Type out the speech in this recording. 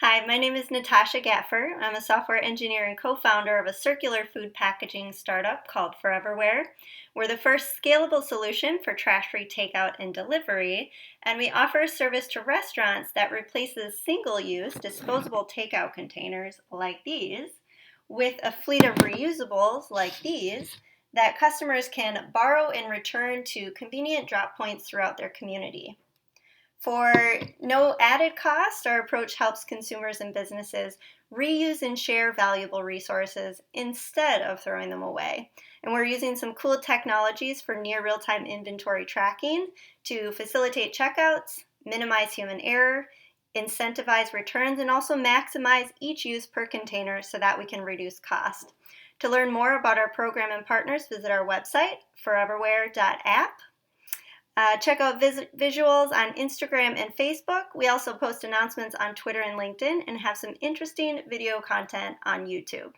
Hi, my name is Natasha Gaffer. I'm a software engineer and co-founder of a circular food packaging startup called Ware. We're the first scalable solution for trash-free takeout and delivery, and we offer a service to restaurants that replaces single-use disposable takeout containers like these with a fleet of reusables like these that customers can borrow and return to convenient drop points throughout their community. For no added cost, our approach helps consumers and businesses reuse and share valuable resources instead of throwing them away. And we're using some cool technologies for near real time inventory tracking to facilitate checkouts, minimize human error, incentivize returns, and also maximize each use per container so that we can reduce cost. To learn more about our program and partners, visit our website, foreverware.app. Check out visuals on Instagram and Facebook. We also post announcements on Twitter and LinkedIn and have some interesting video content on YouTube.